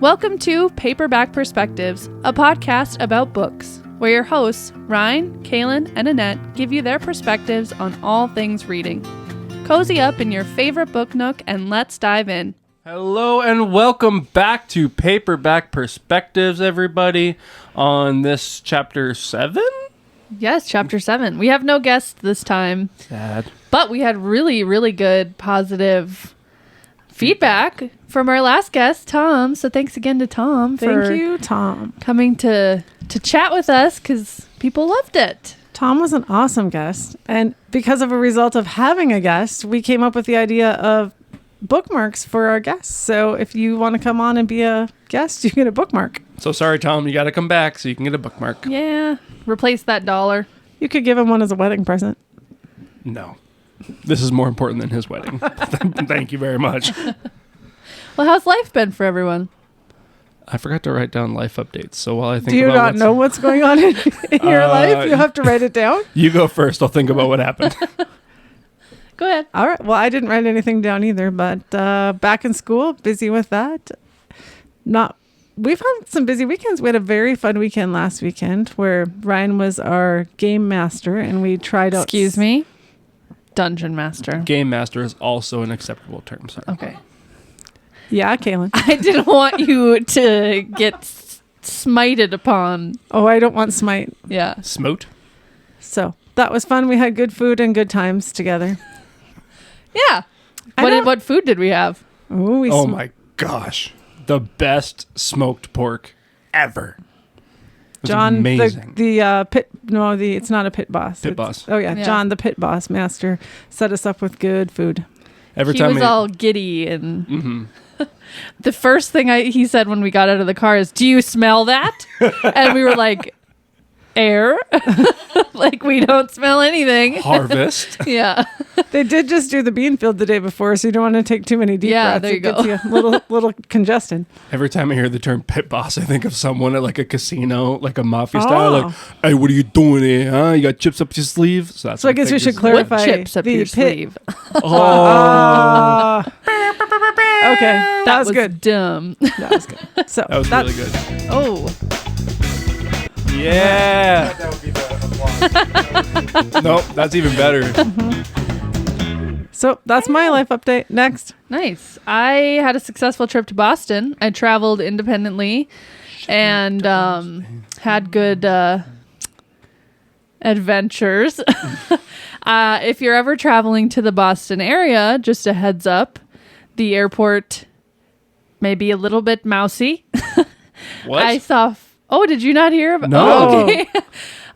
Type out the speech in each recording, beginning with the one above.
Welcome to Paperback Perspectives, a podcast about books, where your hosts, Ryan, Kaylin, and Annette, give you their perspectives on all things reading. Cozy up in your favorite book nook and let's dive in. Hello and welcome back to Paperback Perspectives, everybody, on this chapter 7? Yes, chapter 7. We have no guests this time. Sad. But we had really, really good positive feedback from our last guest, Tom. So thanks again to Tom Thank you, Tom. coming to chat with us because people loved it. Tom was an awesome guest. And because of a result of having a guest, we came up with the idea of bookmarks for our guests. So if you want to come on and be a guest, you get a bookmark. So sorry, Tom, you got to come back so you can get a bookmark. Yeah. Replace that $1. You could give him one as a wedding present. No. This is more important than his wedding. Thank you very much. Well, how's life been for everyone? I forgot to write down life updates. So while I think Do you not know what's going on in your life? You have to write it down? You go first. I'll think about what happened. Go ahead. All right. Well, I didn't write anything down either, but back in school, busy with that. We've had some busy weekends. We had a very fun weekend last weekend where Ryan was our game master and we tried out... Excuse me? Dungeon master. Game master is also an acceptable term, sir. Okay. Yeah, Kaylin. I didn't want you to get smited upon. Oh, I don't want smite. Yeah. Smote? So that was fun. We had good food and good times together. Yeah. What food did we have? Oh My gosh. The best smoked pork ever. It was John, amazing. it's not a pit boss. Pit boss. Oh yeah, John, the pit boss master, set us up with good food. Every He time was all giddy and Mm-hmm. the first thing he said when we got out of the car is, "Do you smell that?" And we were like, "Air." Like we don't smell anything. Harvest. Yeah. They did just do the bean field the day before, so you don't want to take too many deep breaths. There you go. Gets you a little congested. Every time I hear the term pit boss, I think of someone at like a casino, like a mafia style, like, "Hey, what are you doing here, huh? You got chips up your sleeve?" So I guess we should clarify. What chips up your pit. sleeve? Oh. Okay, that was good. Dumb. That was good. So That was really good. Oh. Yeah. That would be the applause. Nope, that's even better. So that's my life update. Next. Nice. I had a successful trip to Boston. I traveled independently and had good adventures. If you're ever traveling to the Boston area, just a heads up, the airport may be a little bit mousy. What? I saw... Oh, did you not hear about... No. Oh, okay.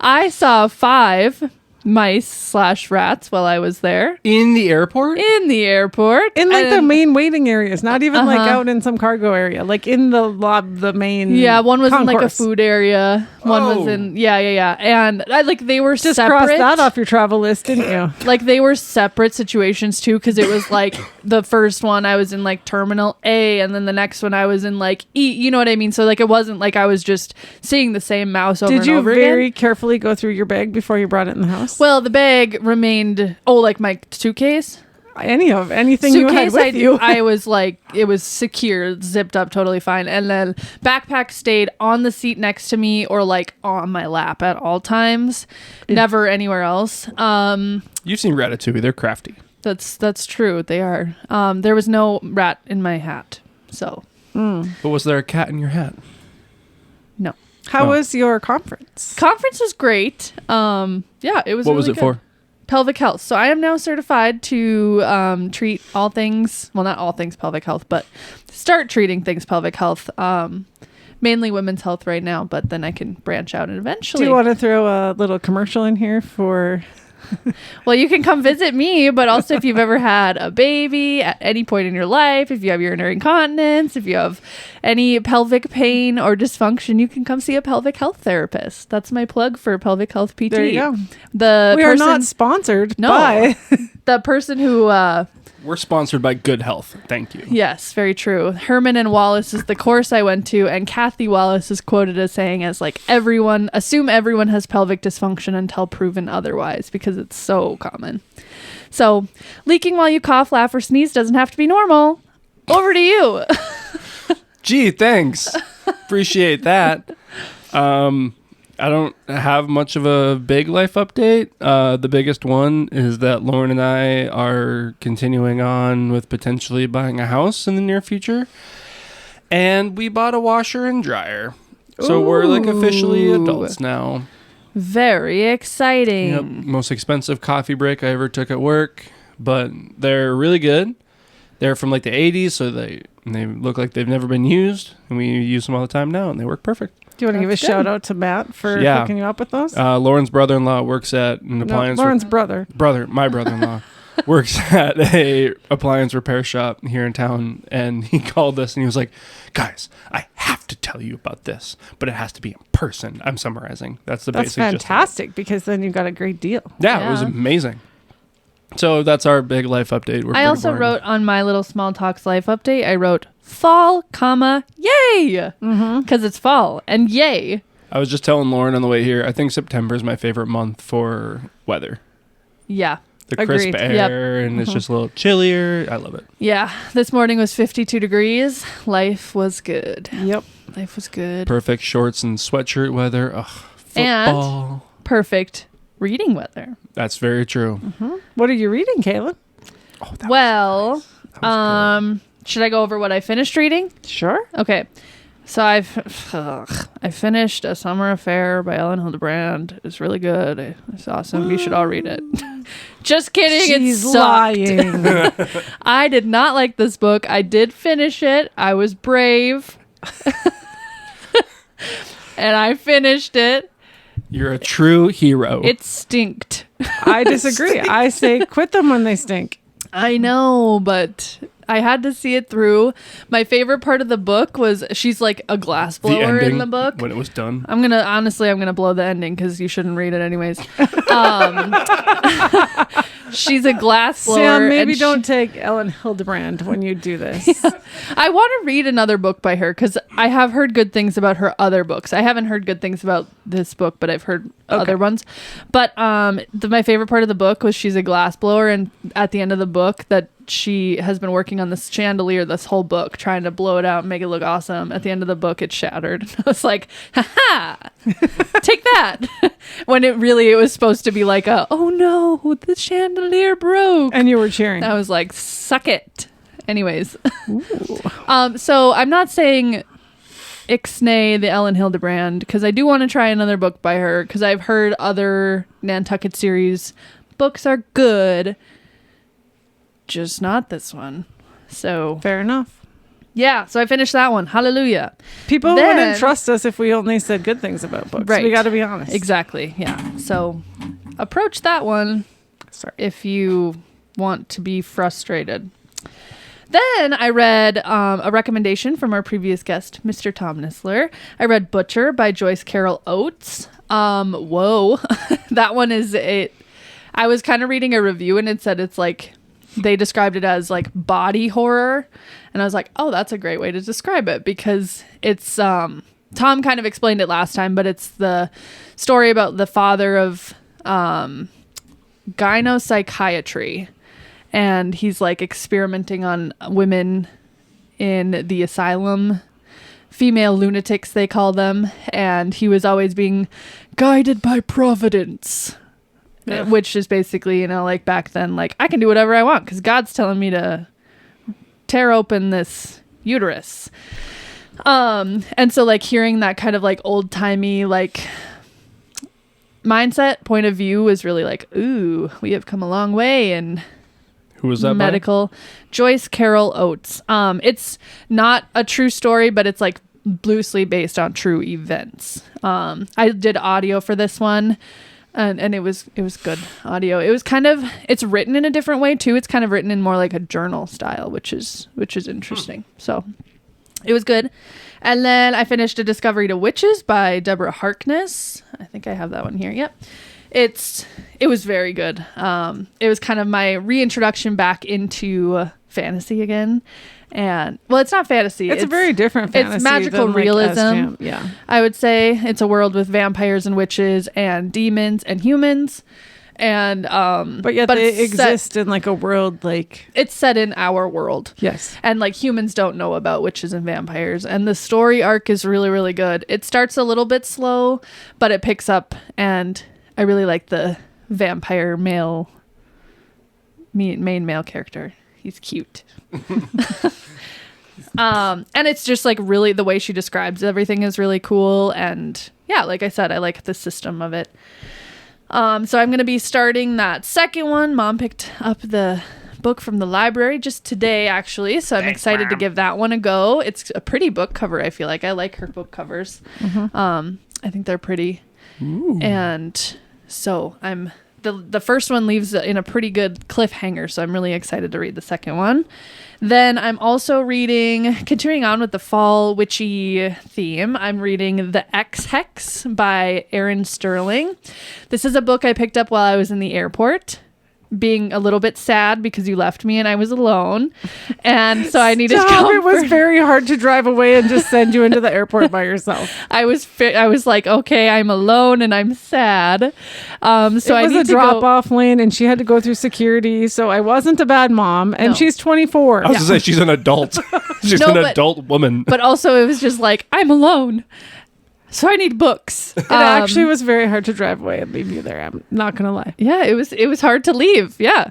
I saw 5 mice/rats while I was there. In the airport? In the airport. In like the And- main waiting areas, not even like out in some cargo area, like in the main. Yeah, one was in like a concourse. food area. One was Oh. in yeah. And they were Just separate. cross that off your travel list, didn't you? Like they were separate situations too, because it was like the first one I was in like Terminal A, and then the next one I was in like E. You know what I mean? So like it wasn't like I was just seeing the same mouse over Did and you over very again. carefully go through your bag before you brought it in the house? Well, the bag remained. Oh, like my suitcase. Anything you had with you. I was like, it was secure, zipped up, totally fine. And then backpack stayed on the seat next to me or like on my lap at all times. Never anywhere else. You've seen Ratatouille. They're crafty. That's true. They are. There was no rat in my hat. So But was there a cat in your hat? no. How was your conference? Conference was great. Yeah, it was. What was really it good. for? Pelvic health. So I am now certified to treat all things, well, not all things pelvic health, but start treating things pelvic health. Mainly women's health right now, but then I can branch out and eventually. Do you want to throw a little commercial in here for... Well, you can come visit me, but also if you've ever had a baby at any point in your life, if you have urinary incontinence, if you have any pelvic pain or dysfunction, you can come see a pelvic health therapist. That's my plug for pelvic health PT. There you go. The We person, are not sponsored No. by... the person who We're sponsored by Good Health. Thank you. Yes, very true. Herman and Wallace is the course I went to, and Kathy Wallace is quoted as saying as like assume everyone has pelvic dysfunction until proven otherwise, because it's so common. So leaking while you cough, laugh, or sneeze doesn't have to be normal. Over to you. Gee, thanks. Appreciate that. I don't have much of a big life update. The biggest one is that Lauren and I are continuing on with potentially buying a house in the near future. And we bought a washer and dryer. So we're like officially adults now. Very exciting. Yep. Most expensive coffee break I ever took at work. But they're really good. They're from like the 80s, so they look like they've never been used. And we use them all the time now, and they work perfect. Do you want to give a That's shout good. out to Matt for hooking you up with those? Lauren's brother-in-law works at an appliance. Lauren's brother. My brother-in-law works at a appliance repair shop here in town, and he called us and he was like, "Guys, I have to tell you about this, but it has to be in person." I'm summarizing. That's That's basic gist of it. fantastic because then you got a great deal. Yeah, it was Yeah. amazing. So that's our big life update. We're I pretty also boring. wrote on my little Small Talks life update, I wrote fall, comma, yay! Because it's fall and yay. I was just telling Lauren on the way here, I think September is my favorite month for weather. Yeah. The crisp Agreed. air, and it's just a little chillier. I love it. Yeah. This morning was 52 degrees. Life was good. Yep. Life was good. Perfect shorts and sweatshirt weather. Ugh, football. Perfect reading weather. That's very true. What are you reading, Kaylin? Oh, that Well, was good. should I go over what I finished reading? Sure. Okay. So I finished A Summer Affair by Ellen Hildebrand. It's really good. It's awesome. You should all read it. Just kidding. She's it sucked. lying. I did not like this book. I did finish it. I was brave. And I finished it. You're a true hero. It stinked. I disagree. I say quit them when they stink. I know, but I had to see it through. My favorite part of the book was she's like a glass the blower ending in the book. when it was done. I'm gonna blow the ending because you shouldn't read it anyways. She's a glass blower. Sam, maybe and don't take Ellen Hildebrand when you do this. I want to read another book by her because I have heard good things about her other books. I haven't heard good things about this book, but I've heard other ones. But my favorite part of the book was she's a glass blower, and at the end of the book that she has been working on this chandelier this whole book, trying to blow it out and make it look awesome. At the end of the book, it shattered. I was like, ha-ha, take that. When it was supposed to be like oh no, the chandelier broke. And you were cheering. I was like, suck it. Anyways. So I'm not saying ixnay the Ellen Hildebrand because I do want to try another book by her because I've heard other Nantucket series books are good, just not this one. So Fair enough. yeah, so I finished that one. Hallelujah. People Then- wouldn't trust us if we only said good things about books. Right. We got to be honest. Exactly. Yeah. So approach that one Sorry. if you want to be frustrated. Then I read a recommendation from our previous guest, Mr. Tom Nisler. I read Butcher by Joyce Carol Oates. Whoa. That one is it. I was kind of reading a review and it said it's like, they described it as like body horror. And I was like, oh, that's a great way to describe it because it's, Tom kind of explained it last time, but it's the story about the father of gynosychiatry. And he's like experimenting on women in the asylum, female lunatics, they call them. And he was always being guided by Providence, which is basically, like back then, like I can do whatever I want because God's telling me to tear open this uterus. And so like hearing that kind of like old timey, like mindset point of view was really like, ooh, we have come a long way. And Who was that by? medical Joyce Carol Oates. It's not a true story, but it's like loosely based on true events. I did audio for this one, and it was good audio. It was it's written in a different way too. It's kind of written in more like a journal style, which is interesting. So it was good. And then I finished A Discovery to Witches by Deborah Harkness. I think I have that one here. Yep. It was very good. It was kind of my reintroduction back into fantasy again. And well, it's not fantasy. It's a very different fantasy. It's magical than, like, realism. SJM. Yeah. I would say it's a world with vampires and witches and demons and humans. And But yet they exist in like a world like it's set in our world. yes. And like humans don't know about witches and vampires. And the story arc is really, really good. It starts a little bit slow, but it picks up. And I really like the vampire main male character. He's cute. And it's just like really the way she describes everything is really cool. And yeah, like I said, I like the system of it. So I'm going to be starting that second one. Mom picked up the book from the library just today, actually. So I'm excited to give that one a go. It's a pretty book cover, I feel like. I like her book covers. I think they're pretty. Ooh. And so the first one leaves in a pretty good cliffhanger. So I'm really excited to read the second one. Then I'm also continuing on with the fall witchy theme. I'm reading The X-Hex by Erin Sterling. This is a book I picked up while I was in the airport, being a little bit sad because you left me and I was alone. And so I needed comfort. It was very hard to drive away and just send you into the airport by yourself. I was like, okay, I'm alone and I'm sad. So it was a drop-off lane and she had to go through security. So I wasn't a bad mom. And she's 24. I was going to say, she's an adult. She's an adult woman. But also it was just like, I'm alone. So I need books. It actually was very hard to drive away and leave you there. I'm not going to lie. Yeah, it was hard to leave. Yeah.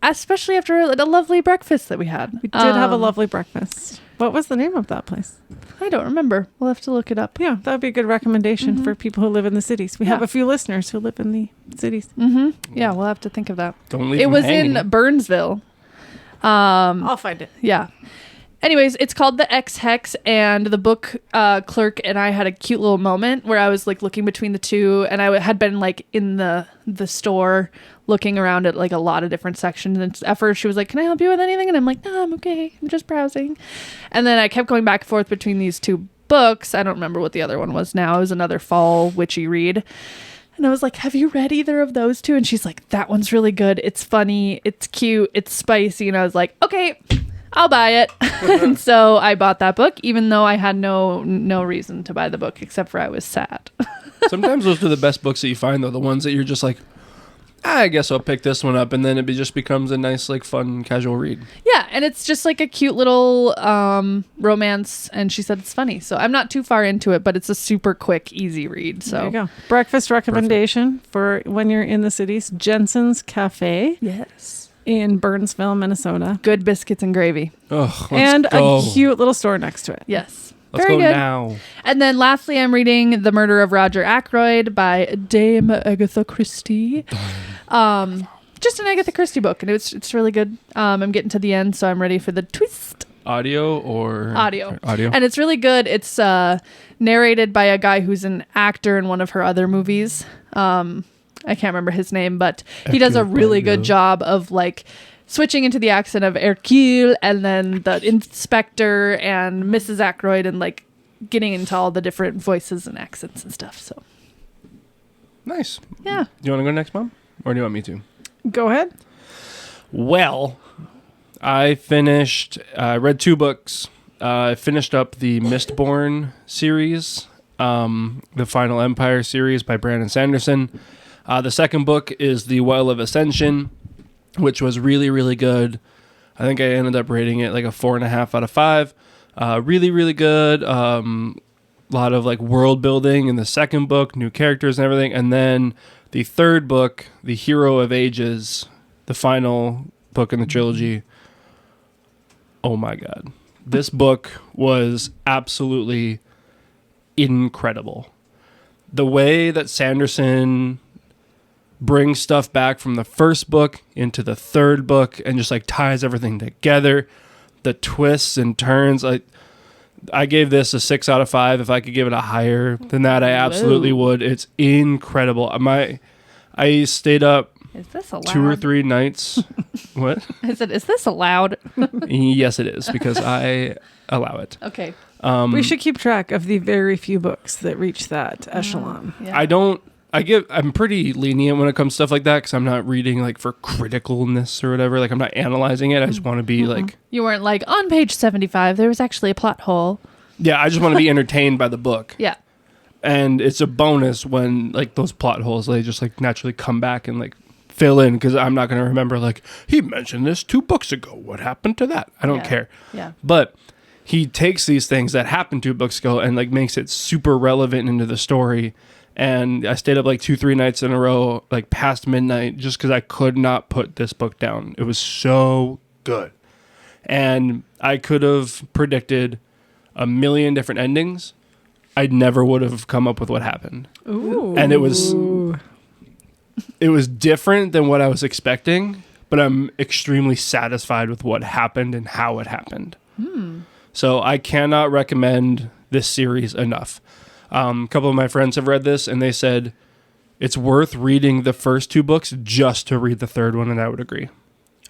Especially after a lovely breakfast that we had. We did have a lovely breakfast. What was the name of that place? I don't remember. We'll have to look it up. Yeah, that would be a good recommendation for people who live in the cities. We have a few listeners who live in the cities. Yeah, we'll have to think of that. Don't leave it them was hanging. in Burnsville. I'll find it. Yeah. Anyways, it's called The X-Hex, and the book clerk and I had a cute little moment where I was like looking between the two, and I had been like in the store looking around at like a lot of different sections. And at first she was like, "Can I help you with anything?" And I'm like, "No, I'm okay. I'm just browsing." And then I kept going back and forth between these two books. I don't remember what the other one was now. It was another fall witchy read. And I was like, "Have you read either of those two?" And she's like, "That one's really good. It's funny. It's cute. It's spicy." And I was like, "Okay, I'll buy it." And so I bought that book, even though I had no reason to buy the book except for I was sad. Sometimes those are the best books that you find, though. The ones that you're just like, I guess I'll pick this one up. And then it just becomes a nice, like, fun, casual read. Yeah. And it's just like a cute little romance. And she said it's funny. So I'm not too far into it, but it's a super quick, easy read. So there you go. Breakfast recommendation for when you're in the cities. Jensen's Cafe. Yes. In Burnsville, Minnesota. Good biscuits and gravy. Oh, and a cute little store next to it. Yes. Let's Very go good. now. And then lastly, I'm reading The Murder of Roger Ackroyd by Dame Agatha Christie. Just an Agatha Christie book, and it's really good. I'm getting to the end, so I'm ready for the twist. Audio or? Audio. Audio. And it's really good. It's narrated by a guy who's an actor in one of her other movies. I can't remember his name, but he does a really good job of like switching into the accent of Hercule and then the inspector and Mrs. Ackroyd and like getting into all the different voices and accents and stuff. So nice. Yeah. Do you want to go next, Mom? Or do you want me to? Go ahead. Well, I read 2 books. I finished up the Mistborn series, the Final Empire series by Brandon Sanderson. The second book is The Well of Ascension, which was really, really good. I think I ended up rating it like a 4.5 out of 5. Really, really good. A lot of like world building in the second book, new characters and everything. And then the third book, The Hero of Ages, the final book in the trilogy. Oh my God. This book was absolutely incredible. The way that Sanderson brings stuff back from the first book into the third book and just like ties everything together, the twists and turns. I gave this a 6 out of 5. If I could give it a higher than that, I absolutely would. It's incredible. I stayed up is this allowed? 2 or 3 nights. What? I said, is this allowed? Yes, it is, because I allow it. Okay. We should keep track of the very few books that reach that echelon. Yeah. I'm pretty lenient when it comes to stuff like that because I'm not reading like for criticalness or whatever. Like I'm not analyzing it. I just want to be like... You weren't like, on page 75, there was actually a plot hole. Yeah, I just want to be entertained by the book. Yeah. And it's a bonus when like those plot holes, they just like naturally come back and like fill in, because I'm not going to remember like, he mentioned this 2 books ago. What happened to that? I don't care. Yeah. But he takes these things that happened 2 books ago and like makes it super relevant into the story. And I stayed up like 2-3 nights in a row, like past midnight, just because I could not put this book down. It was so good. And I could have predicted a million different endings. I never would have come up with what happened. Ooh. And it was different than what I was expecting, but I'm extremely satisfied with what happened and how it happened. So I cannot recommend this series enough. A couple of my friends have read this, and they said it's worth reading the first 2 books just to read the third one, and I would agree.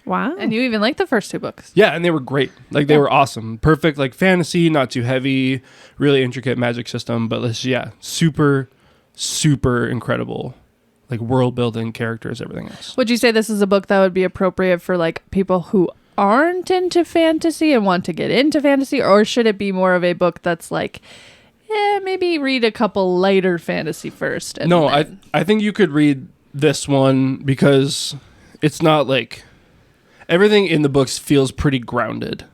Wow. And you even like the first 2 books. Yeah, and they were great. Like, they were awesome. Perfect, like, fantasy, not too heavy, really intricate magic system, but super, super incredible. Like, world-building, characters, everything else. Would you say this is a book that would be appropriate for like people who aren't into fantasy and want to get into fantasy, or should it be more of a book that's like, maybe read a couple lighter fantasy first? And No, then... I think you could read this one because it's not like... Everything in the books feels pretty grounded,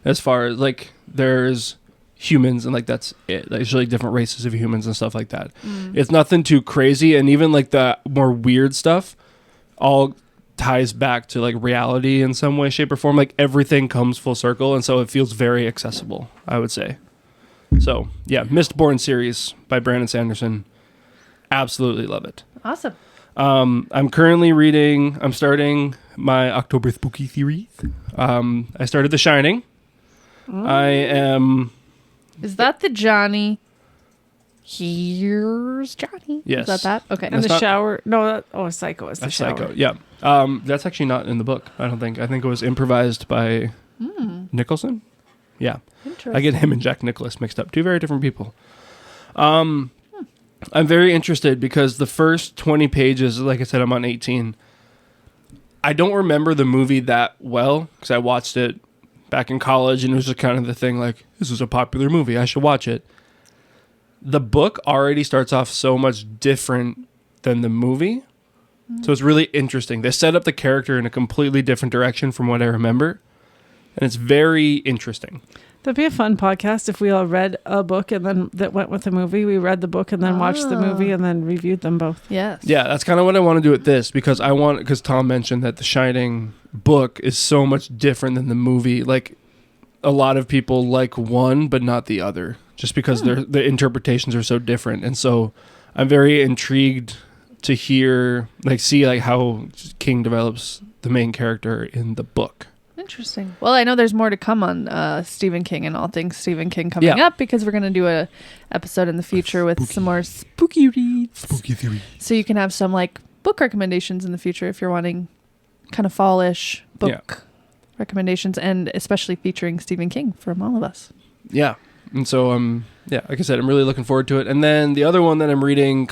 as far as like there's humans and like that's it. Like, there's like different races of humans and stuff like that. It's nothing too crazy, and even like the more weird stuff all ties back to like reality in some way, shape, or form. Like everything comes full circle, and so it feels very accessible, I would say. So yeah, Mistborn series by Brandon Sanderson, absolutely love it. Awesome. I'm starting my October spooky series. I started The Shining. Is that the Johnny? Here's Johnny. Yes. Is that? Okay. And the shower. No, Psycho is the That's shower. Psycho. Yeah. That's actually not in the book, I don't think. I think it was improvised by Nicholson. Yeah. I get him and Jack Nicholas mixed up. 2 very different people. I'm very interested because the first 20 pages, like I said, I'm on 18. I don't remember the movie that well because I watched it back in college, and it was just kind of the thing like, this is a popular movie, I should watch it. The book already starts off so much different than the movie. So it's really interesting. They set up the character in a completely different direction from what I remember. And it's very interesting. That'd be a fun podcast if we all read a book and then that went with the movie. We read the book and then watched the movie and then reviewed them both. Yes. Yeah, that's kind of what I want to do with this, because Tom mentioned that the Shining book is so much different than the movie. Like, a lot of people like one but not the other, just because the interpretations are so different. And so I'm very intrigued to see how King develops the main character in the book. Interesting. Well, I know there's more to come on Stephen King and all things Stephen King coming up, because we're going to do a episode in the future with some more spooky reads. Spooky theory. So you can have some like book recommendations in the future if you're wanting kind of fallish book recommendations, and especially featuring Stephen King from all of us. Yeah. And so, like I said, I'm really looking forward to it. And then the other one that I'm reading,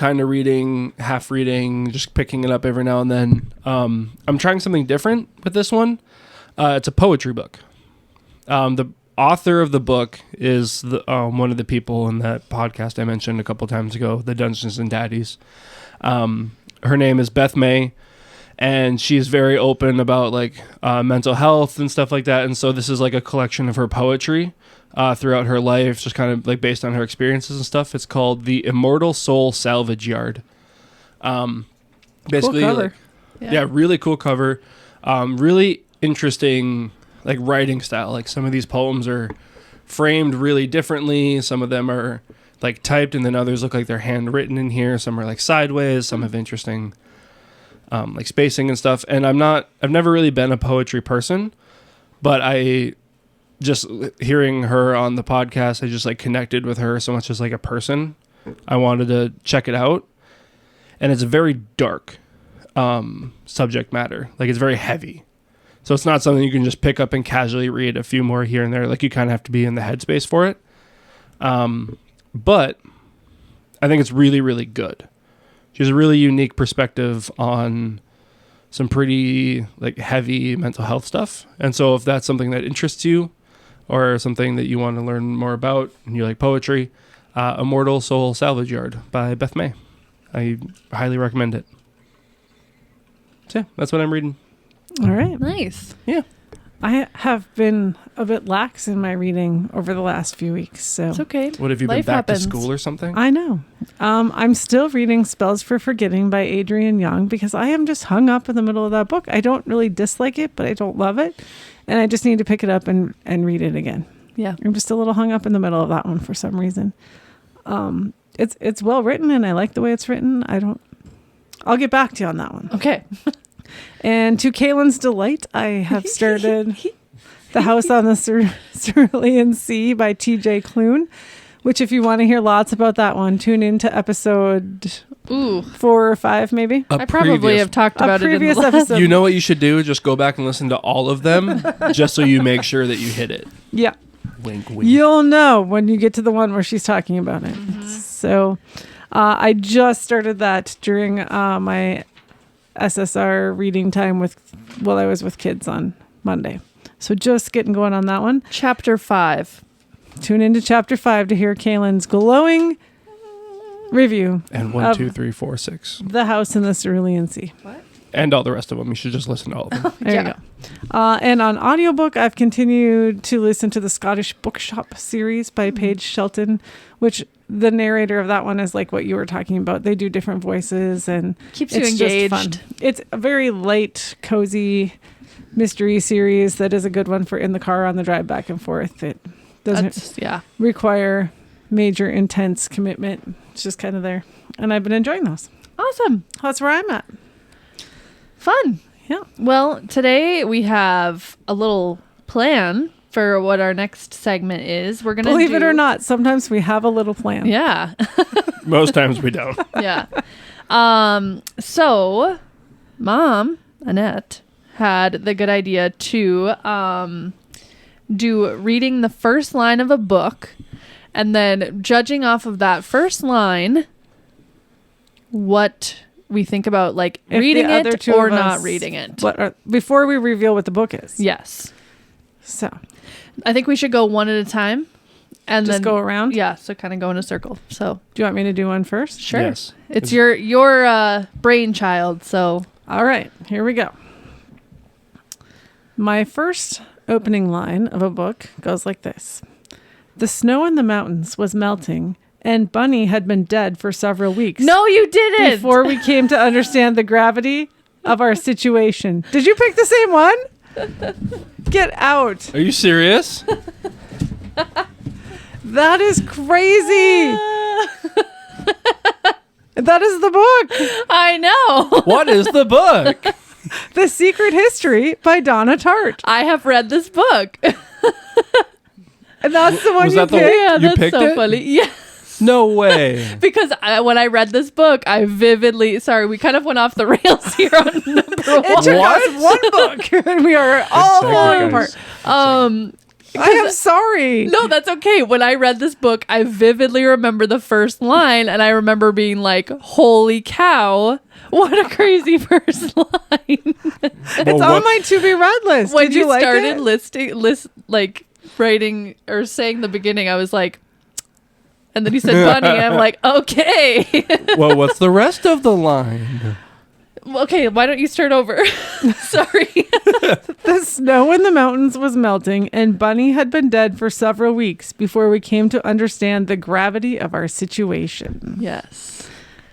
half reading, just picking it up every now and then. I'm trying something different with this one. It's a poetry book. The author of the book is one of the people in that podcast I mentioned a couple times ago, the Dungeons and Daddies. Her name is Beth May, and she's very open about mental health and stuff like that. And so this is like a collection of her poetry throughout her life, just kind of like based on her experiences and stuff. It's called The Immortal Soul Salvage Yard. Basically, cool cover. Really cool cover. Really interesting writing style. Like, some of these poems are framed really differently. Some of them are typed, and then others look like they're handwritten in here. Some are sideways. Some have interesting spacing and stuff. And I've never really been a poetry person, but I just hearing her on the podcast, I just connected with her so much as a person. I wanted to check it out, and it's a very dark subject matter. It's very heavy. So it's not something you can just pick up and casually read a few more here and there. You kind of have to be in the headspace for it. But I think it's really, really good. She has a really unique perspective on some pretty heavy mental health stuff. And so if that's something that interests you or something that you want to learn more about and you like poetry, Immortal Soul Salvage Yard by Beth May. I highly recommend it. So yeah, that's what I'm reading. All right. Nice. Yeah. I have been a bit lax in my reading over the last few weeks. So It's okay. What, have you Life been back happens. to school or something? I know. I'm still reading Spells for Forgetting by Adrienne Young because I am just hung up in the middle of that book. I don't really dislike it, but I don't love it. And I just need to pick it up and read it again. Yeah. I'm just a little hung up in the middle of that one for some reason. It's well written and I like the way it's written. I'll get back to you on that one. Okay. And to Kaylin's delight, I have started The House on the Cerulean Sea by TJ Klune, which if you want to hear lots about that one, tune into episode Ooh. 4 or 5 maybe. I probably have talked about A it in the previous last. episode. You know what you should do? Just go back and listen to all of them just so you make sure that you hit it. Yeah. Wink, wink. You'll know when you get to the one where she's talking about it. So I just started that during my SSR reading time while I was with kids on Monday. So just getting going on that one. Chapter 5. Tune into chapter 5 to hear Kaylin's glowing review And 1, of 2, 3, 4, 6. The House in the Cerulean Sea. And all the rest of them. You should just listen to all of them. There Yeah. you go. And on audiobook, I've continued to listen to the Scottish Bookshop series by Paige Shelton, which the narrator of that one is like what you were talking about. They do different voices and Keeps you it's just engaged. fun. It's a very light, cozy mystery series that is a good one for in the car on the drive back and forth. It doesn't Yeah. require major intense commitment. It's just kind of there. And I've been enjoying those. Awesome. That's where I'm at. Fun. Yeah. Well, today we have a little plan for what our next segment is. We're going to Believe it or not, sometimes we have a little plan. Yeah. Most times we don't. Yeah. So Mom, Annette, had the good idea to do reading the first line of a book and then judging off of that first line what we think about like If the reading other it two or of not us- reading it. Before we reveal what the book is. Yes. So I think we should go one at a time and just then go around. Yeah, so kind of go in a circle. So Do you want me to do one first? sure. Yes. It's your brainchild, so All right, here we go. My first opening line of a book goes like this. The snow in the mountains was melting, and Bunny had been dead for several weeks. No, you didn't. Before we came to understand the gravity of our situation. Did you pick the same one? Get out. Are you serious? That is crazy. That is the book. I know. What is the book? The Secret History by Donna Tartt. I have read this book. And that's the one Was you that the picked? Yeah, You that's picked so it? funny. Yeah. No way. Because when I read this book, I vividly, sorry, we kind of went off the rails here on number It took one. us one book, and we are all second, falling guys. apart. I am sorry. No, that's okay. When I read this book, I vividly remember the first line, and I remember being like, holy cow, what a crazy first line. It's on my to be read list. When Did you like started it? like writing or saying the beginning, I was like, and then you said bunny, and I'm like, okay. Well, what's the rest of the line? Okay, why don't you start over? Sorry. The snow in the mountains was melting, and Bunny had been dead for several weeks before we came to understand the gravity of our situation. Yes.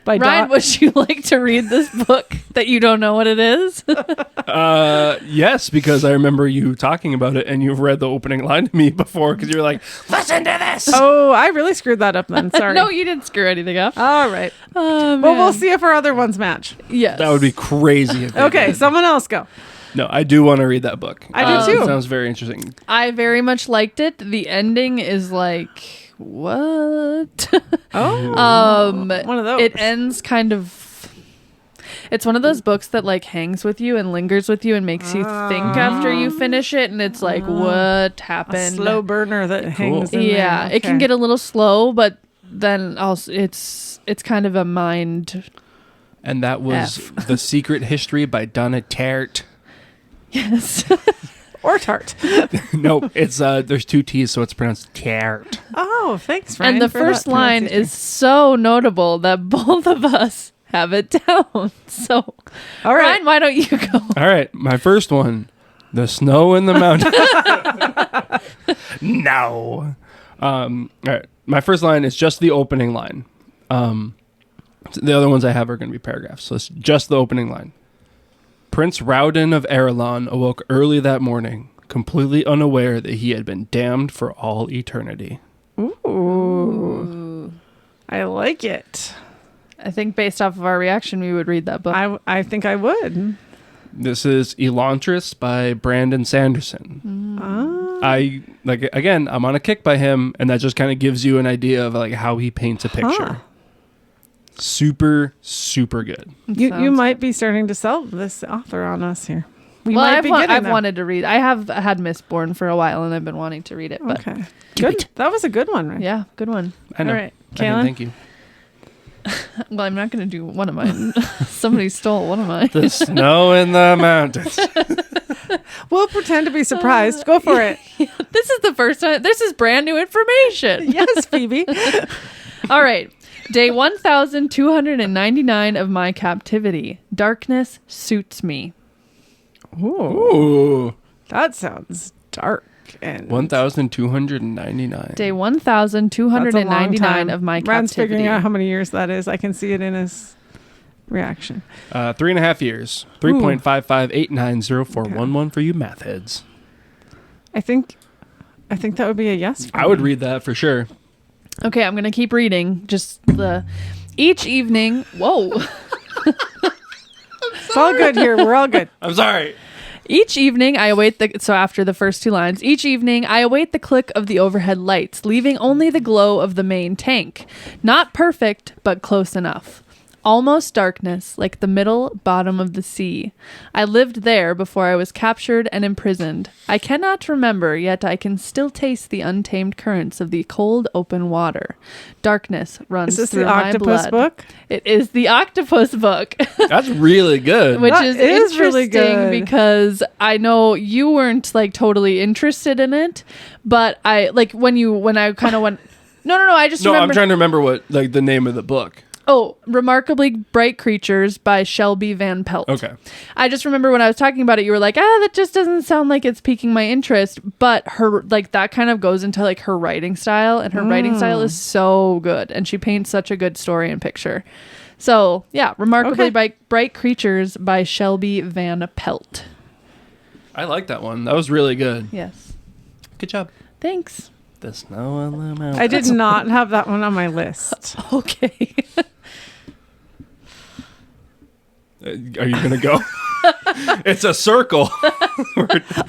By Ryan, would you like to read this book that you don't know what it is? Yes, because I remember you talking about it, and you've read the opening line to me before because you were like, "Listen to this." Oh, I really screwed that up then. Sorry. No, you didn't screw anything up. All right. Oh, Well, we'll man. see if our other ones match. Yes. That would be crazy. If they Okay, did. someone else go. No, I do want to read that book. I do too. It sounds very interesting. I very much liked it. The ending is like, what? Oh, one of those. It ends kind of. It's one of those books that like hangs with you and lingers with you and makes you think after you finish it, and it's like, what a happened? slow burner that hangs in Yeah, there. it can Okay. get a little slow, but then also it's kind of a mind. And that was The Secret History by Donna Tartt. Yes. Or tart. Nope, it's there's two T's, so it's pronounced tart. Oh, thanks, Ryan. And the for first that line pronunciation. is so notable that both of us have it down. So, All right. Ryan, why don't you go? All right, my first one, the snow in the mountain. No. All right, my first line is just the opening line. The other ones I have are going to be paragraphs, so it's just the opening line. Prince Raudin of Erelon awoke early that morning, completely unaware that he had been damned for all eternity. Ooh. I like it. I think based off of our reaction, we would read that book. I think I would. This is Elantris by Brandon Sanderson. I I'm on a kick by him, and that just kind of gives you an idea of like how he paints a picture. Huh. Super, super good. You Sounds might be starting to sell this author on us here. We well, might be getting I've them. wanted to read. I have had Mistborn for a while, and I've been wanting to read it. But Okay. Good. That was a good one, right? yeah, good one. I know. All right. I know, Kaylin? thank you. Well, I'm not going to do one of mine. Somebody stole one of mine. The snow in the mountains. We'll pretend to be surprised. Go for it. This is the first time. This is brand new information. Yes, Phoebe. All right. Day 1299 of my captivity. Darkness suits me. Ooh. Ooh. That sounds dark. And 1,299. Day that's a long 1299 time. of my Ryan's captivity. figuring out how many years that is. I can see it in his reaction. 3.5 years. 3.55890411 for you math heads. I think that would be a yes. For I would me. read that for sure. Okay, I'm going to keep reading. Just each evening. Whoa. It's all good here. We're all good. I'm sorry. Each evening, I await so after the first two lines, each evening, I await the click of the overhead lights, leaving only the glow of the main tank. Not perfect, but close enough. Almost darkness, like the middle bottom of the sea. I lived there before I was captured and imprisoned. I cannot remember, yet I can still taste the untamed currents of the cold, open water. Darkness runs Is this through the my octopus blood. book? It is the octopus book. That's really good. Which That is is really interesting good. because I know you weren't like totally interested in it, but I like when I kind of went. No. I just no, remember. I'm trying to remember what like the name of the book. Oh, Remarkably Bright Creatures by Shelby Van Pelt. Okay. I just remember when I was talking about it, you were like, that just doesn't sound like it's piquing my interest. But her, like, that kind of goes into like her writing style, and her writing style is so good, and she paints such a good story and picture. So, yeah, Remarkably Bright Creatures by Shelby Van Pelt. I like that one. That was really good. Yes. Good job. Thanks. The snow on the mountain. I did not have that one on my list. Okay. Are you going to go? It's a circle.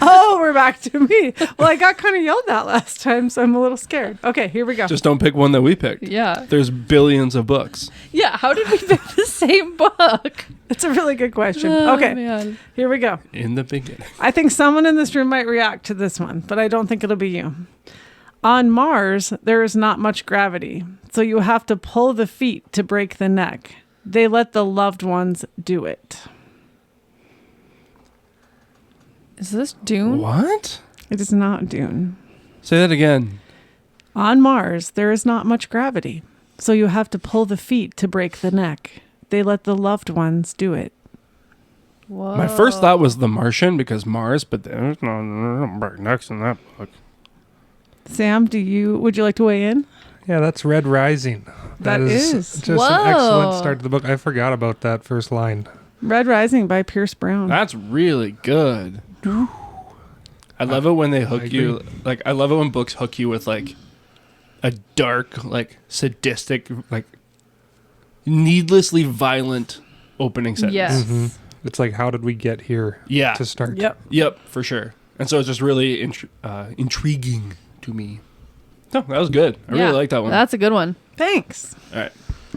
Oh, we're back to me. Well, I got kind of yelled at last time, so I'm a little scared. Okay, here we go. Just don't pick one that we picked. Yeah. There's billions of books. Yeah. How did we pick the same book? It's a really good question. Oh, Okay, man. here we go. In the beginning. I think someone in this room might react to this one, but I don't think it'll be you. On Mars, there is not much gravity, so you have to pull the feet to break the neck. They let the loved ones do it. Is this Dune? What? It is not Dune. Say that again. On Mars, there is not much gravity, so you have to pull the feet to break the neck. They let the loved ones do it. Whoa. My first thought was The Martian because Mars, but there's no next in that book. Sam, would you like to weigh in? Yeah, that's Red Rising. That is. just an Whoa. excellent start to the book. I forgot about that first line. Red Rising by Pierce Brown. That's really good. I love it when they hook you. agree. Like, I love it when books hook you with like a dark, like sadistic, like needlessly violent opening sentence. Yes. Mhm. It's like, how did we get here Yeah. to start? Yep, for sure. And so it's just really intriguing to me. No, that was good. I really like that one. That's a good one. Thanks. All right.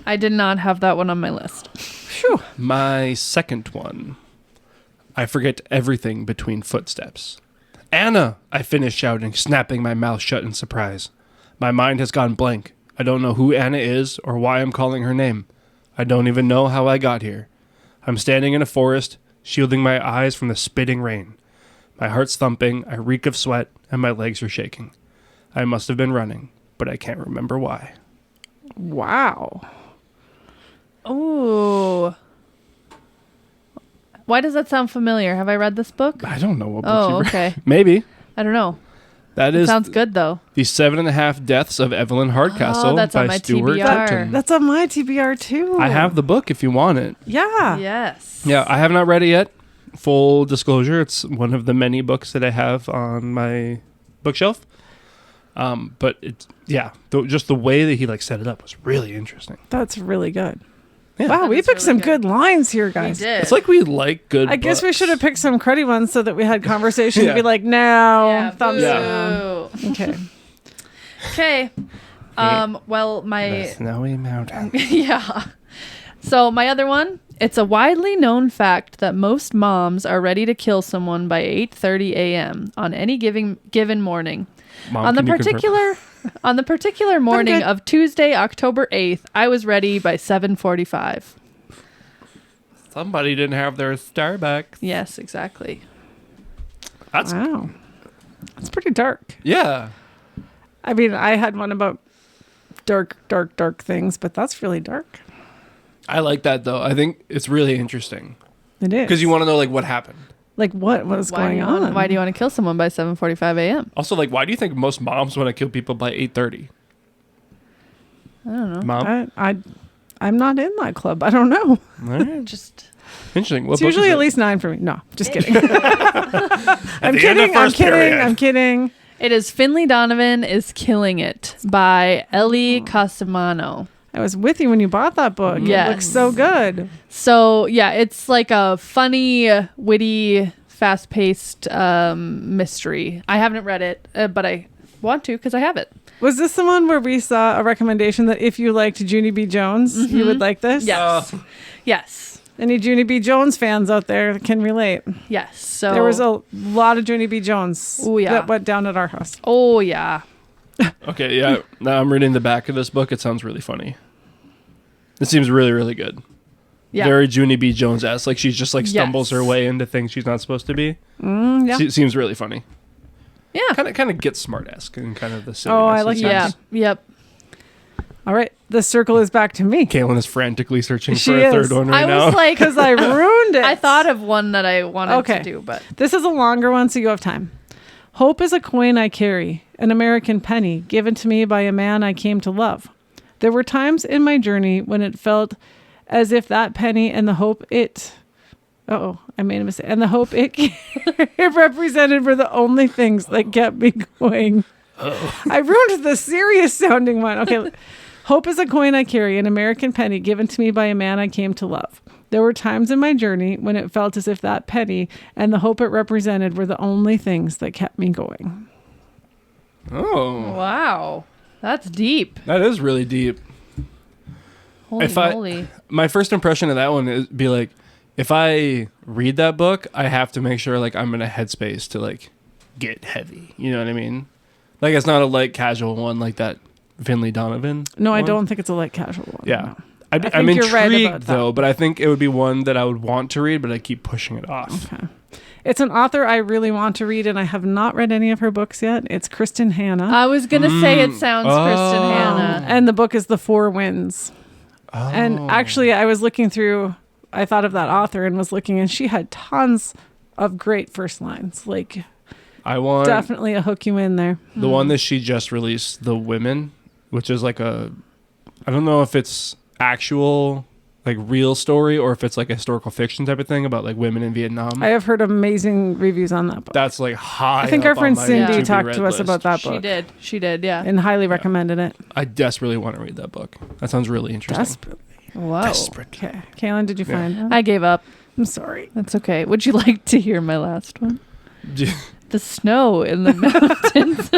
I did not have that one on my list. Phew. My second one. I forget everything between footsteps. Anna! I finished shouting, snapping my mouth shut in surprise. My mind has gone blank. I don't know who Anna is or why I'm calling her name. I don't even know how I got here. I'm standing in a forest, shielding my eyes from the spitting rain. My heart's thumping, I reek of sweat, and my legs are shaking. I must have been running, but I can't remember why. Wow. Ooh. Why does that sound familiar? Have I read this book? I don't know what book Oh, you read. okay. Maybe. I don't know. That It is sounds good though. The 7.5 Deaths of Evelyn Hardcastle that's on by my Stuart TBR. Turton. That's on my TBR too. I have the book if you want it. Yeah. Yes. Yeah, I have not read it yet. Full disclosure, it's one of the many books that I have on my bookshelf. But it's just the way that he like set it up was really interesting. That's really good. Yeah. Wow, That we is picked really some good. good lines here, We guys. did. It's like we like good. I guess we books. should have picked some cruddy ones so that we had conversation Yeah. to be like, no, Yeah, thumbs boo. down. Okay. Okay. Well, The my Snowy Mountain. yeah. So my other one, it's a widely known fact that most moms are ready to kill someone by 8:30 a.m. on any given morning. Mom, On the can you confirm? particular morning good. of Tuesday, October 8th, I was ready by 7:45. Somebody didn't have their Starbucks. Yes, exactly. That's Wow. That's pretty dark. yeah. I mean, I had one about dark things, but that's really dark. I like that though. I think it's really interesting It is. because you want to know like what happened. like what was going on? Why do you want to kill someone by 7:45 a.m.? Also, like, why do you think most moms want to kill people by 8:30? I don't know. Mom, I'm not in that club. I don't know. all right. Just Interesting. What It's book usually is at it? least 9 for me. No, just kidding. At I'm the end of kidding. I'm first kidding. period. I'm kidding. it is Finley Donovan is Killing It by Ellie Cosimano. I was with you when you bought that book. Yes. It looks so good. So yeah, it's like a funny, witty, fast-paced mystery. I haven't read it, but I want to because I have it. Was this the one where we saw a recommendation that if you liked Junie B. Jones, you would like this? Yes, yes, Any Junie B. Jones fans out there can relate. yes. So There was a lot of Junie B. Jones Oh, yeah. that went down at our house. Oh yeah, Okay, yeah. Now I'm reading the back of this book. It sounds really funny. It seems really, really good. yeah. Very Junie B. Jones-esque. Like she's just like stumbles Yes. her way into things she's not supposed to be. Yeah. Seems really funny. yeah. Kind of gets smart-esque and kind of the silliness. Oh, I like and Yeah. stuff. Yep. All right. The circle is back to me. Kaylin is frantically searching She for a is. third one right I now. was like, Because I ruined it. I thought of one that I wanted Okay. to do, but This is a longer one, so you have time. Hope is a coin I carry, an American penny given to me by a man I came to love. There were times in my journey when it felt as if that penny and the hope it... I made a mistake. And the hope it represented were the only things that kept me going. I ruined the serious sounding one. Okay. Hope is a coin I carry, an American penny given to me by a man I came to love. There were times in my journey when it felt as if that penny and the hope it represented were the only things that kept me going. Oh, wow, that's deep. that is really deep. Holy If I- moly! My first impression of that one is be like, if I read that book, I have to make sure like I'm in a headspace to like get heavy. You know what I mean? Like it's not a light casual one like that Finley Donovan. No, I one. don't think it's a light casual one. Yeah. No. I'm think intrigued you're right about that. though, but I think it would be one that I would want to read, but I keep pushing it off. Okay. It's an author I really want to read, and I have not read any of her books yet. It's Kristen Hanna. I was gonna say it sounds Kristen Hanna. And the book is The Four Winds. Oh. And actually, I was looking through, I thought of that author and was looking, and she had tons of great first lines. Like, I want definitely a hook you in there. the one that she just released, The Women, which is like I don't know if it's actual like real story or if it's like a historical fiction type of thing about like women in Vietnam. I have heard amazing reviews on that book. That's like high. I think up our friend on my Cindy to-be talked read to us list. about that She book. She did. Yeah. And highly recommended it. I desperately want to read that book. That sounds really interesting. Desperately. Whoa. Desperate. Okay. Kaylin, did you Yeah. find that? I gave up. I'm sorry. That's okay. Would you like to hear my last one? Do- The snow in the mountains.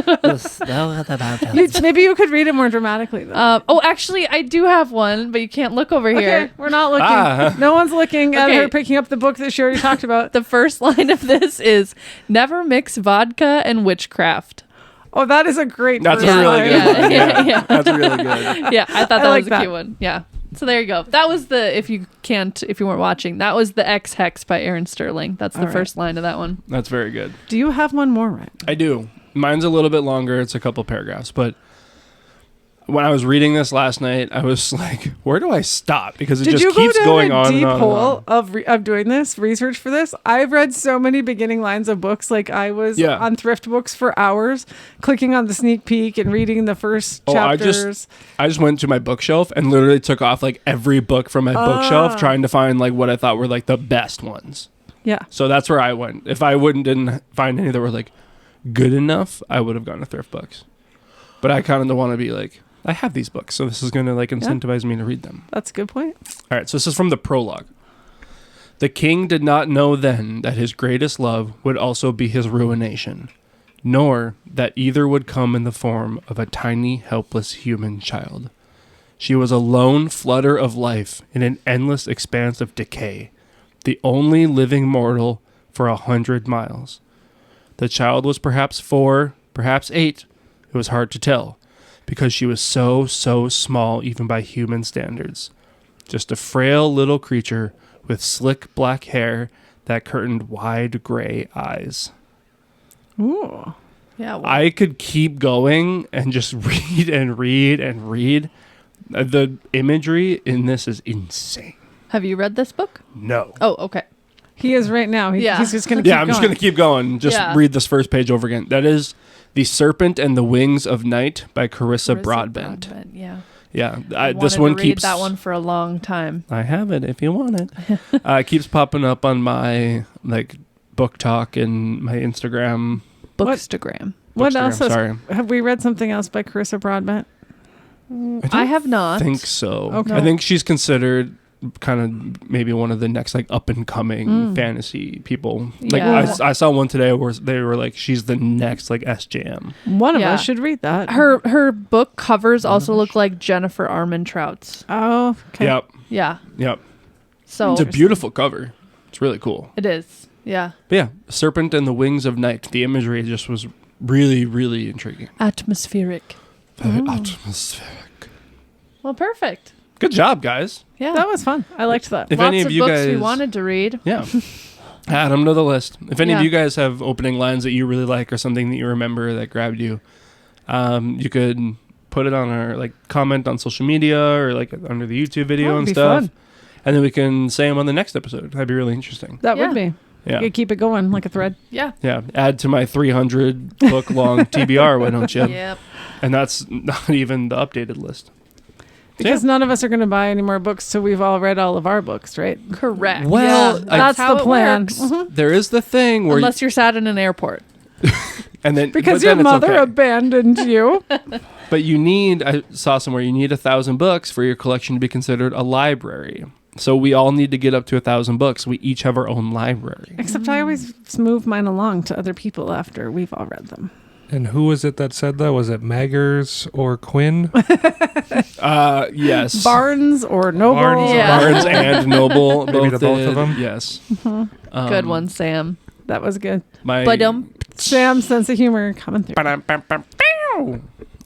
Maybe you could read it more dramatically, though. Oh, actually, I do have one, but you can't look over here. Okay, we're not looking. Ah. No one's looking at Okay. her picking up the book that she already talked about. The first line of this is never mix vodka and witchcraft. Oh, that is a great That's first a really line. good one. Yeah. That's really good. Yeah, I thought that I like was a that. cute one. Yeah. So there you go. That was if you weren't watching, that was the X Hex by Aaron Sterling. That's the All right. first line of that one. That's very good. Do you have one more, Ryan? I do. Mine's a little bit longer. It's a couple paragraphs, but when I was reading this last night, I was like, "Where do I stop?" Because it just keeps going on Did you and go on. down a deep hole of doing this research for this? I've read so many beginning lines of books. Like I was on Thrift Books for hours, clicking on the sneak peek and reading the first chapters. I just went to my bookshelf and literally took off like every book from my bookshelf, trying to find like what I thought were like the best ones. Yeah. So that's where I went. If I didn't find any that were like good enough, I would have gone to Thrift Books. But I kind of want to be like, I have these books, so this is going to like incentivize me to read them. That's a good point. All right, so this is from the prologue. The king did not know then that his greatest love would also be his ruination, nor that either would come in the form of a tiny, helpless human child. She was a lone flutter of life in an endless expanse of decay, the only living mortal for 100 miles. The child was perhaps 4, perhaps 8. It was hard to tell, because she was so small even by human standards. Just a frail little creature with slick black hair that curtained wide gray eyes. Ooh. Yeah. Well, I could keep going and just read and read and read. The imagery in this is insane. have you read this book? No. Oh, okay. He is right now. Yeah. He's just going to keep Yeah, I'm just going to keep going. Just read this first page over again. That is The Serpent and the Wings of Night by Carissa Broadbent. Yeah. Yeah, wanted this one to keeps... read that one for a long time. I have it if you want it. It keeps popping up on my like book talk and my Instagram. Bookstagram. What Bookstagram, else? sorry. Have we read something else by Carissa Broadbent? I have not. I think so. Okay. I think she's considered kind of maybe one of the next like up and coming fantasy people. Like Yeah. I saw one today where they were like, she's the next like SJM. One of Yeah. us should read that. Her book covers also look like Jennifer Armentrout's. Oh, okay. Yep. Yeah. So It's a beautiful cover. It's really cool. it is. Yeah. But yeah, Serpent and the Wings of Night. The imagery just was really, really intriguing. Atmospheric. Very atmospheric. Well, perfect. Good job, guys. Yeah. That was fun. I liked that. If Lots any of of you books guys we wanted to read. Yeah. Add them to the list. If any of Yeah. you guys have opening lines that you really like or something that you remember that grabbed you, you could put it on our like comment on social media or like under the YouTube video That would and be stuff. fun. And then we can say them on the next episode. That'd be really interesting. That Yeah. would be. Yeah. You could keep it going like a thread. Yeah. Yeah. Add to my 300 book long TBR, why don't you? Yep. And that's not even the updated list. Because none of us are going to buy any more books till we've all read all of our books, right? Correct. Well, Yeah, That's how the it plan. works. There is the thing where Unless you're sat in an airport. and then Because but your then it's mother okay. abandoned you. But I saw somewhere you need 1,000 books for your collection to be considered a library. So we all need to get up to 1,000 books. We each have our own library. Except I always move mine along to other people after we've all read them. And who was it that said that? Was it Maggers or Quinn? Yes. Barnes or Noble. Barnes or Yeah. Barnes and Noble. Maybe the both of did. them? Yes. Good one, Sam. That was good. My But Sam's sense of humor coming through.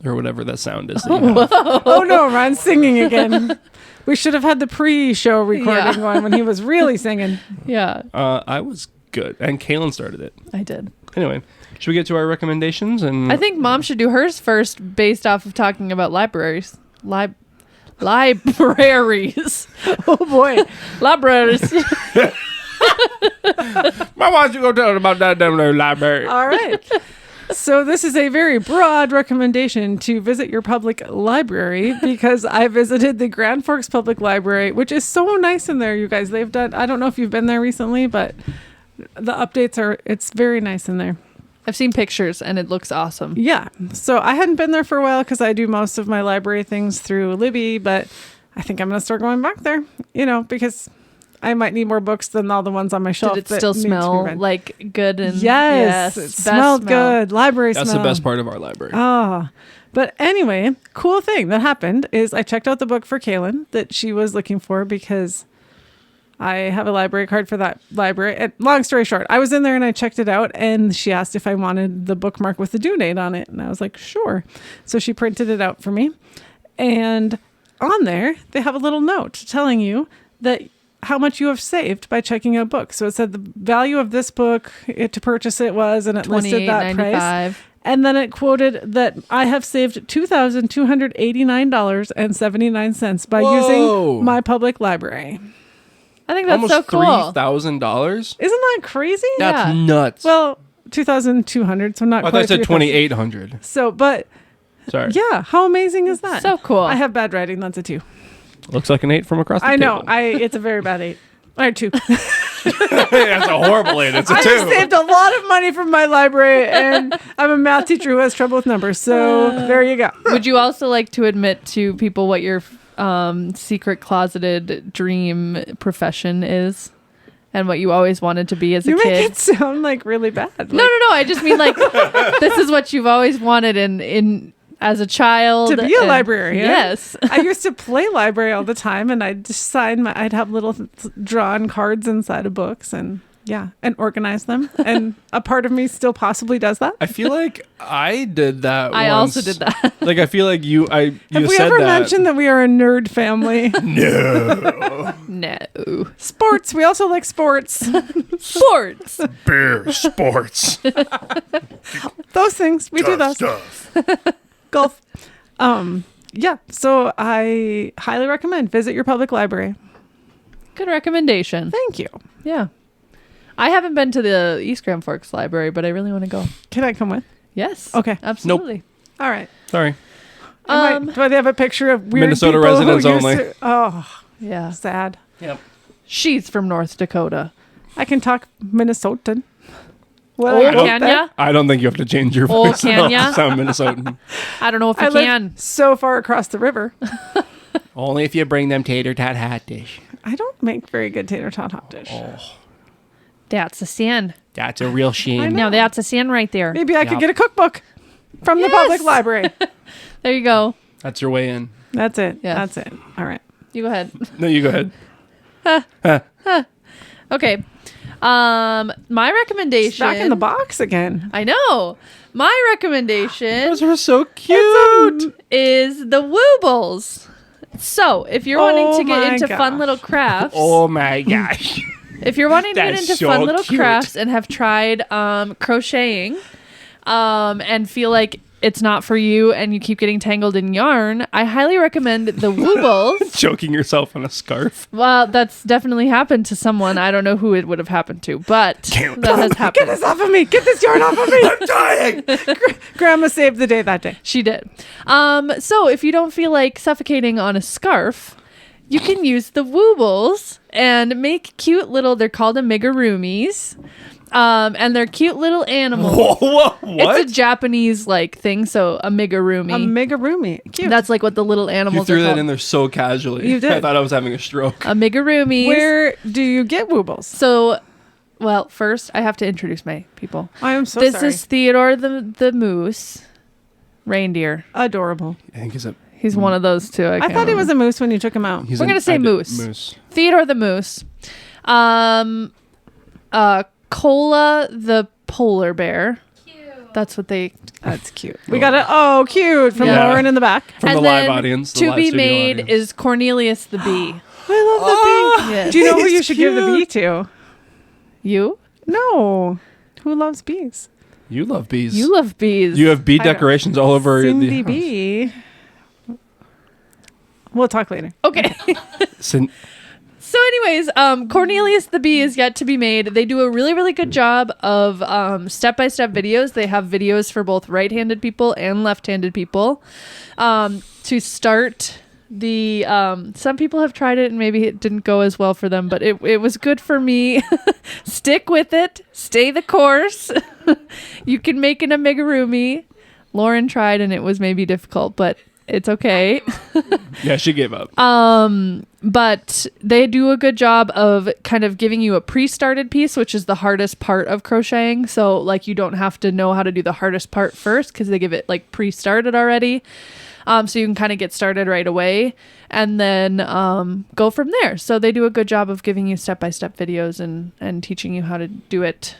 or whatever that sound is. Oh no, Ron's singing again. We should have had the pre-show recording Yeah. going when he was really singing. Yeah, I was good, and Kaylin started it. I did. Anyway, should we get to our recommendations? And I think Mom should do hers first, based off of talking about libraries. Libraries. Oh boy. Libraries. why don't you go tell about that damn little library? All right. So this is a very broad recommendation to visit your public library because I visited the Grand Forks Public Library, which is so nice in there, you guys. They've done, I don't know if you've been there recently, but the updates it's very nice in there. I've seen pictures and it looks awesome. Yeah. So I hadn't been there for a while because I do most of my library things through Libby, but I think I'm going to start going back there, because I might need more books than all the ones on my shelf. Did it that still need to be smell read. like good? And Yes, it best smelled smell. good. Library That's smell. the best part of our library. Ah, but anyway, cool thing that happened is I checked out the book for Kaylin that she was looking for because I have a library card for that library. And long story short, I was in there and I checked it out and she asked if I wanted the bookmark with the due date on it. And I was like, sure. So she printed it out for me. And on there, they have a little note telling you that how much you have saved by checking out books. So it said the value of this book to purchase it was, and it listed that price. $28.95. And then it quoted that I have saved $2,289.79 by Whoa. using my public library. I think that's Almost so cool. $3,000. Isn't that crazy? That's Yeah. nuts. Well, 2,200, so not I quite thought you said 3,000. 2,800. So, but Sorry. yeah, how amazing is that? So cool. I have bad writing. That's a 2. Looks like an 8 from across the I know. table. It's a very bad 8. Or 2. That's a horrible 8. It's a I 2. have saved a lot of money from my library, and I'm a math teacher who has trouble with numbers. So there you go. Would you also like to admit to people what your secret closeted dream profession is? And what you always wanted to be as a You kid? make it sound like really bad. No. I just mean like this is what you've always wanted in as a child. To be a and- librarian? Yes. I used to play library all the time, and I'd just I'd have little drawn cards inside of books, and organize them. And a part of me still possibly does that. I feel like I did that I once. also did that. Like, I feel like you Have we said ever that. mentioned that we are a nerd family? No. Sports. We also like sports. Sports. Beer, sports, Those things. We do those. stuff. Golf. So I highly recommend visit your public library. Good recommendation. Thank you. Yeah. I haven't been to the East Grand Forks Library, but I really want to go. Can I come with? Yes. Okay. Absolutely. All right. Sorry. Do they have a picture of weird Minnesota people who residents used only. to- oh, Yeah. sad. Yep. She's from North Dakota. I can talk Minnesotan. Well, Oh, I hope can that- ya? I don't think you have to change your Oh, voice. can ya? Sound Minnesotan. I don't know if I you live can. so far across the river. Only if you bring them tater tot hot dish. I don't make very good tater tot hot dish. That's a sin. That's a real I shame. know. Now that's a sin right there. Maybe I could Yep. get a cookbook from the public library. There you go. That's your way in. That's it. Yeah. That's it. All right. You go ahead. No, you go ahead. Okay. My recommendation. Back in the box again. I know. My recommendation Those are so cute. is the Woobles. So, if you're wanting to get my into fun gosh. little crafts, Oh my gosh. if you're wanting to get That's into so fun little cute. crafts and have tried crocheting and feel like it's not for you and you keep getting tangled in yarn, I highly recommend the Woobles. Choking yourself on a scarf. Well, that's definitely happened to someone. I don't know who it would have happened to, but that has Get happened. this off of me. Get this yarn off of me. I'm dying. Grandma saved the day that day. She did. So if you don't feel like suffocating on a scarf, you can use the Woobles and make cute little, they're called amigurumis. And they're cute little animals. Whoa, what? It's a Japanese like thing, so amigurumi. Amigurumi. Cute. That's like what the little You animals threw are that called. in there so casually. You did. I thought I was having a stroke. Amigurumis. Where do you get Woobles? So, well, first I have to introduce my people. I am so This sorry. is Theodore the moose reindeer. Adorable. I think it's a. He's one of those two. I thought he was a moose when you took him out. He's We're gonna say moose. Moose. Theodore the moose. Cola the polar bear. That's what they. That's cute. We got it. Oh, cute. From Yeah. Lauren in the back. From and the live then audience. the to live be studio made audience. is Cornelius the bee. I love the bee. Yes. Do you know who you He's should give the bee cute. to? You? No. Who loves bees? You love bees. You love bees. You have bee I know. decorations all over Cindy the house. Bee. We'll talk later. Okay. Cin- So, anyways, Cornelius the Bee is yet to be made. They do a really, really good job of step-by-step videos. They have videos for both right-handed people and left-handed people. To start the, some people have tried it and maybe it didn't go as well for them, but it was good for me. Stick with it. Stay the course. You can make an amigurumi. Lauren tried and it was maybe difficult, but it's okay. yeah, she gave up. But they do a good job of kind of giving you a pre-started piece, which is the hardest part of crocheting. So like you don't have to know how to do the hardest part first because they give it like pre-started already. So you can kind of get started right away and then go from there. So they do a good job of giving you step-by-step videos and teaching you how to do it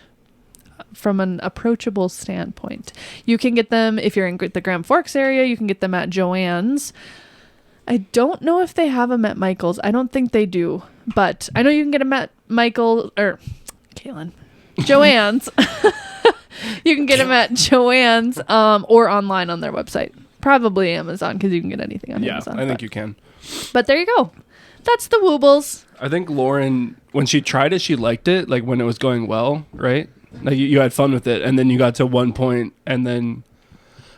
from an approachable standpoint. You can get them if you're in the Grand Forks area. You can get them at Joann's. I don't know if they have them at Michael's. I don't think they do, but I know you can get them at Joann's. You can get them at Joann's or online on their website. Probably Amazon, because you can get anything on Amazon. Yeah, I think you can. But there you go. That's the Woobles. I think Lauren, when she tried it, she liked it, like when it was going well, right? Like you had fun with it, and then you got to one point, and then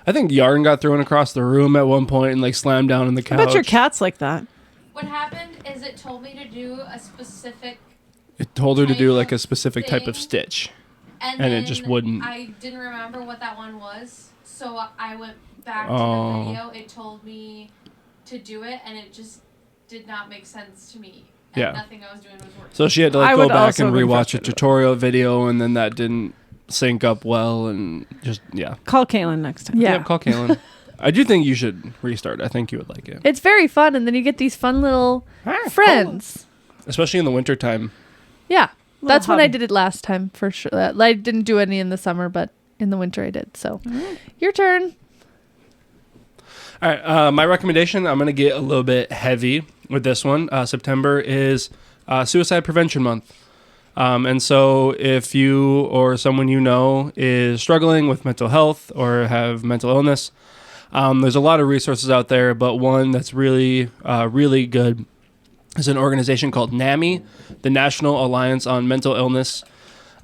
I think yarn got thrown across the room at one point and like slammed down on the couch. I bet your cat's like that. What happened is it told me to do a specific... It told her to do like a specific type of thing. stitch. And it just wouldn't. I didn't remember what that one was, so I went back to Oh. the video. It told me to do it, and it just did not make sense to me. And Yeah. nothing I was doing was working. So she had to I like go would back also and be rewatch a frustrated with it. tutorial video, and then that didn't sync up well, and just Call Caitlin next time. Yeah. Call Kaylin. I do think you should restart. I think you would like it, It's very fun, and then you get these fun little friends. especially in the wintertime. Yeah. That's when I hobby. did it last time, for sure. I didn't do any in the summer, but in the winter I did. So, your turn. All right, my recommendation, I'm going to get a little bit heavy with this one. September is Suicide Prevention Month. And so if you or someone you know is struggling with mental health or have mental illness, there's a lot of resources out there, but one that's really, really good is an organization called NAMI, the National Alliance on Mental Illness.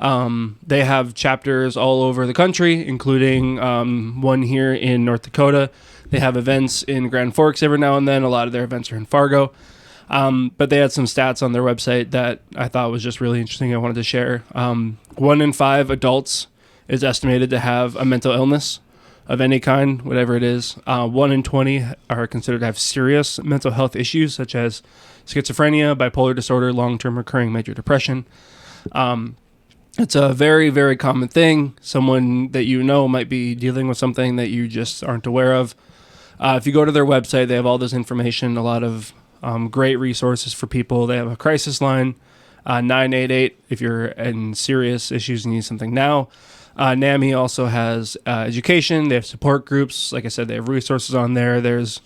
They have chapters all over the country, including one here in North Dakota. They have events in Grand Forks every now and then. A lot of their events are in Fargo. But they had some stats on their website that I thought was just really interesting. I wanted to share. 1 in 5 adults is estimated to have a mental illness of any kind, whatever it is. 1 in 20 are considered to have serious mental health issues, such as schizophrenia, bipolar disorder, long-term recurring major depression. It's a very, very common thing. Someone that you know might be dealing with something that you just aren't aware of. If you go to their website, they have all this information, a lot of great resources for people. They have a crisis line, 988, if you're in serious issues and need something now. NAMI also has education. They have support groups. Like I said, they have resources on there. There's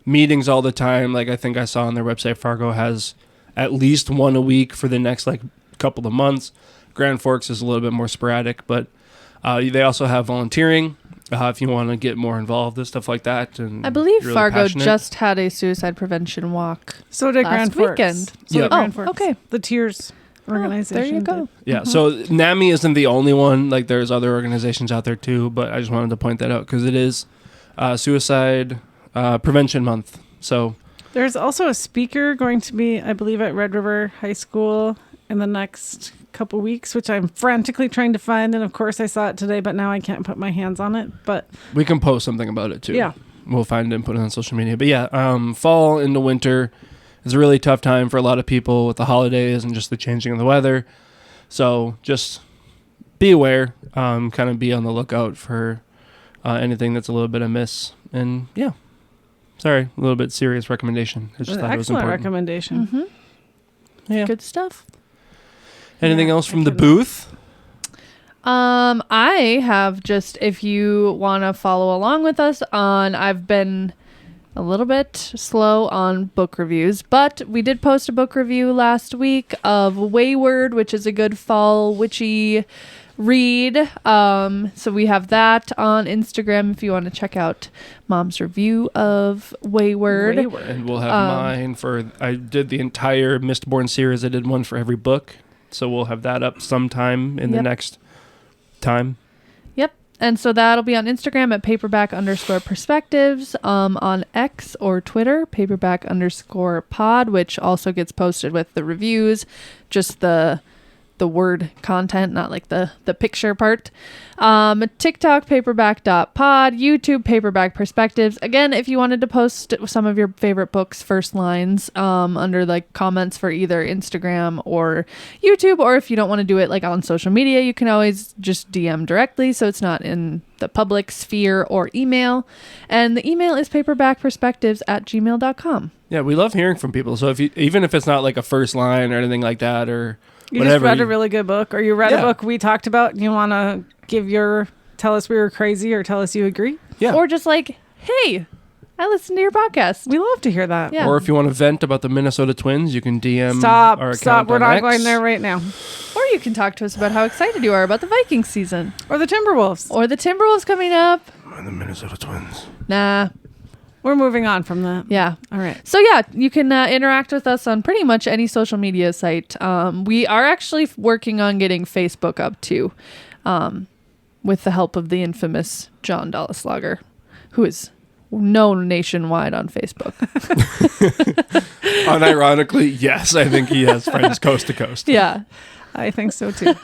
meetings all the time. Like I think I saw on their website, Fargo has at least one a week for the next like couple of months. Grand Forks is a little bit more sporadic, but they also have volunteering if you want to get more involved and stuff like that. And I believe you're really Fargo passionate. just had a suicide prevention walk. So did Last Grand Forks. weekend. So Yeah. did Grand Oh, Forks. okay. The Tears organization. There you go. did. Yeah, so NAMI isn't the only one. Like there's other organizations out there too, but I just wanted to point that out because it is Suicide Prevention Month. So There's also a speaker going to be, I believe, at Red River High School in the next couple weeks, which I'm frantically trying to find. And of course, I saw it today, but now I can't put my hands on it. But we can post something about it too. Yeah. We'll find it and put it on social media. But yeah, fall into winter is a really tough time for a lot of people with the holidays and just the changing of the weather. So just be aware, kind of be on the lookout for anything that's a little bit amiss. And yeah, sorry, a little bit serious recommendation. I just an thought it was excellent important. recommendation. Mm-hmm. Yeah. Good stuff. Anything Yeah, else I from the cannot. booth? I have just, if you want to follow along with us I've been a little bit slow on book reviews, but we did post a book review last week of Wayward, which is a good fall witchy read. So we have that on Instagram if you want to check out Mom's review of Wayward. And we'll have mine I did the entire Mistborn series. I did one for every book. So we'll have that up sometime in the Yep. next time. Yep. And so that'll be on Instagram at paperback_perspectives, on X or Twitter, paperback_pod, which also gets posted with the reviews, just the word content, not like the picture part. TikTok, paperback.pod, YouTube, paperback perspectives. Again, if you wanted to post some of your favorite books, first lines, under like comments for either Instagram or YouTube, or if you don't want to do it like on social media, you can always just DM directly. So it's not in the public sphere or email. And the email is paperbackperspectives@gmail.com. Yeah, we love hearing from people. So even if it's not like a first line or anything like that or You whatever. just read a really good book, or you read Yeah. a book we talked about, and you want to tell us we were crazy, or tell us you agree. Yeah. Or just like, hey, I listen to your podcast. We love to hear that. Yeah. Or if you want to vent about the Minnesota Twins, you can DM Stop. our account Stop. We're on not X. going there right now. Or you can talk to us about how excited you are about the Vikings season. Or the Timberwolves. Or the Timberwolves coming up. And the Minnesota Twins. Nah. We're moving on from that. Yeah. All right. So yeah, you can interact with us on pretty much any social media site. We are actually working on getting Facebook up too, with the help of the infamous John Dollislager, who is known nationwide on Facebook. Unironically, yes, I think he has friends coast to coast. Yeah. I think so too.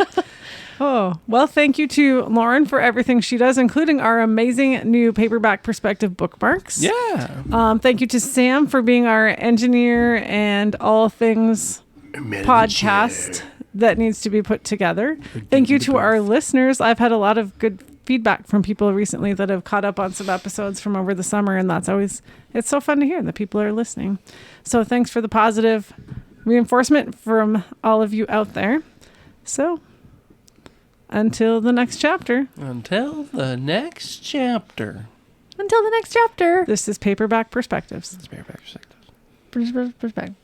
Oh, well, thank you to Lauren for everything she does, including our amazing new Paperback Perspective bookmarks. Yeah. Thank you to Sam for being our engineer and all things podcast that needs to be put together. Thank you to our listeners. I've had a lot of good feedback from people recently that have caught up on some episodes from over the summer, and it's so fun to hear that people are listening. So thanks for the positive reinforcement from all of you out there. So until the next chapter. Until the next chapter. Until the next chapter. This is Paperback Perspectives. It's Paperback Perspectives. Perspective.